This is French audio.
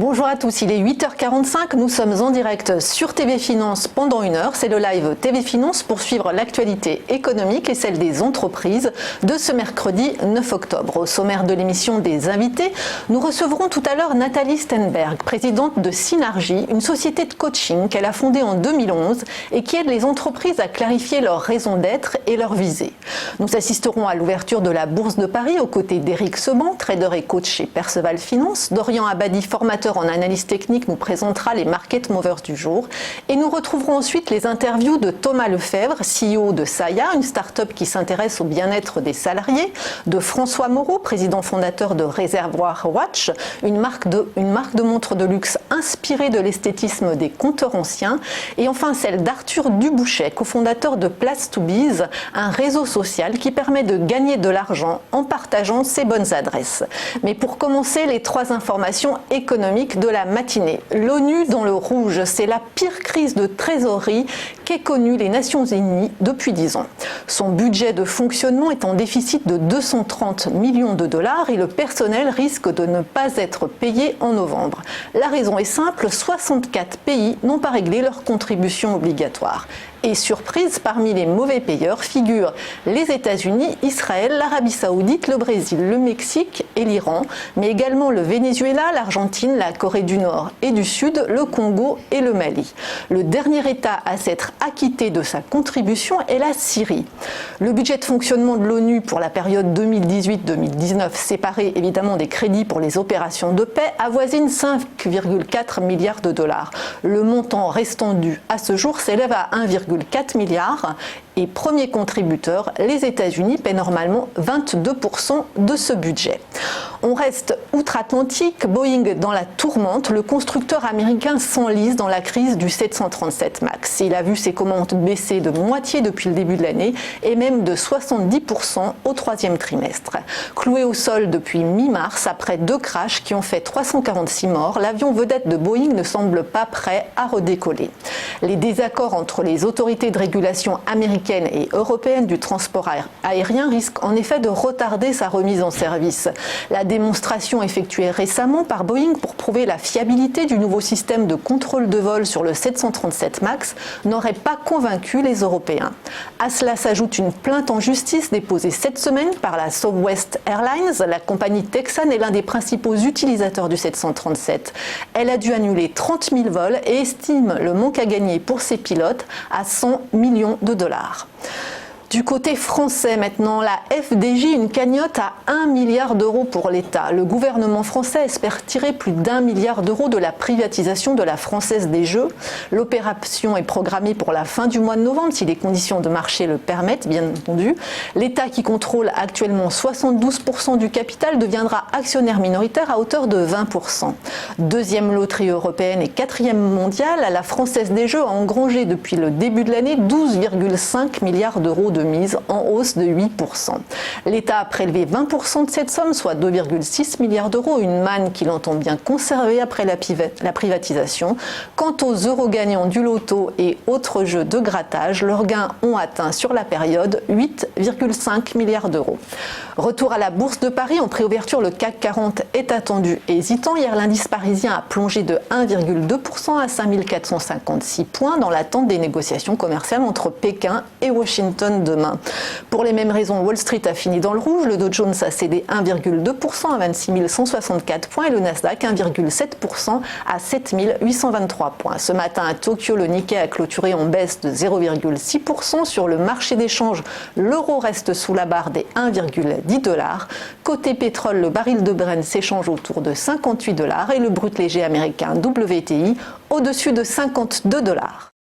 Bonjour à tous, il est 8h45, nous sommes en direct sur TV Finance pendant une heure. C'est le live TV Finance pour suivre l'actualité économique et celle des entreprises de ce mercredi 9 octobre. Au sommaire de l'émission des invités, nous recevrons tout à l'heure Nathalie Stenberg, présidente de Synergy, une société de coaching qu'elle a fondée en 2011 et qui aide les entreprises à clarifier leur raison d'être et leur visée. Nous assisterons à l'ouverture de la Bourse de Paris aux côtés d'Éric Seban, trader et coach chez Perceval Finance. Dorian Abadi, formateur en analyse technique, nous présentera les market movers du jour. Et nous retrouverons ensuite les interviews de Thomas Lefebvre, CEO de Saïa, une start-up qui s'intéresse au bien-être des salariés, de François Moreau, président fondateur de Réservoir Watch, une marque de montres de luxe inspirée de l'esthétisme des compteurs anciens, et enfin celle d'Arthur Dubouchet, cofondateur de Place2Biz, un réseau social qui permet de gagner de l'argent en partageant ses bonnes adresses. Mais pour commencer, les trois informations économiques de la matinée. L'ONU dans le rouge, c'est la pire crise de trésorerie qu'aient connue les Nations Unies depuis 10 ans. Son budget de fonctionnement est en déficit de 230 millions de dollars et le personnel risque de ne pas être payé en novembre. La raison est simple, 64 pays n'ont pas réglé leurs contributions obligatoires. Et surprise, parmi les mauvais payeurs figurent les États-Unis, Israël, l'Arabie Saoudite, le Brésil, le Mexique et l'Iran, mais également le Venezuela, l'Argentine, la Corée du Nord et du Sud, le Congo et le Mali. Le dernier État à s'être acquitté de sa contribution est la Syrie. Le budget de fonctionnement de l'ONU pour la période 2018-2019, séparé évidemment des crédits pour les opérations de paix, avoisine 5,4 milliards de dollars. Le montant restant dû à ce jour s'élève à 1,4 milliard et premier contributeur, les États-Unis paient normalement 22% de ce budget. On reste outre-Atlantique, Boeing dans la tourmente, le constructeur américain s'enlise dans la crise du 737 MAX. Il a vu ses commandes baisser de moitié depuis le début de l'année et même de 70% au troisième trimestre. Cloué au sol depuis mi-mars après 2 crashs qui ont fait 346 morts, l'avion vedette de Boeing ne semble pas prêt à redécoller. Les désaccords entre les autorités de régulation américaines et européennes du transport aérien risquent en effet de retarder sa remise en service. La démonstration effectuée récemment par Boeing pour prouver la fiabilité du nouveau système de contrôle de vol sur le 737 MAX n'aurait pas convaincu les Européens. À cela s'ajoute une plainte en justice déposée cette semaine par la Southwest Airlines. La compagnie texane est l'un des principaux utilisateurs du 737. Elle a dû annuler 30 000 vols et estime le manque à gagner pour ses pilotes à 100 millions de dollars. Du côté français maintenant, la FDJ, une cagnotte à 1 milliard d'euros pour l'État. Le gouvernement français espère tirer plus d'1 milliard d'euros de la privatisation de la Française des Jeux. L'opération est programmée pour la fin du mois de novembre, si les conditions de marché le permettent, bien entendu. L'État, qui contrôle actuellement 72% du capital, deviendra actionnaire minoritaire à hauteur de 20%. Deuxième loterie européenne et quatrième mondiale, la Française des Jeux a engrangé depuis le début de l'année 12,5 milliards d'euros de mise, en hausse de 8%. L'État a prélevé 20% de cette somme, soit 2,6 milliards d'euros, une manne qu'il entend bien conserver après la privatisation. Quant aux euros gagnants du loto et autres jeux de grattage, leurs gains ont atteint sur la période 8,5 milliards d'euros. Retour à la Bourse de Paris, en préouverture, le CAC 40 est attendu hésitant. Hier, l'indice parisien a plongé de 1,2% à 5456 points dans l'attente des négociations commerciales entre Pékin et Washington demain. Pour les mêmes raisons, Wall Street a fini dans le rouge. Le Dow Jones a cédé 1,2% à 26 164 points et le Nasdaq 1,7% à 7 823 points. Ce matin à Tokyo, le Nikkei a clôturé en baisse de 0,6%. Sur le marché des changes, l'euro reste sous la barre des 1,10 $. Côté pétrole, le baril de Brent s'échange autour de 58 $ et le brut léger américain WTI au-dessus de 52 $.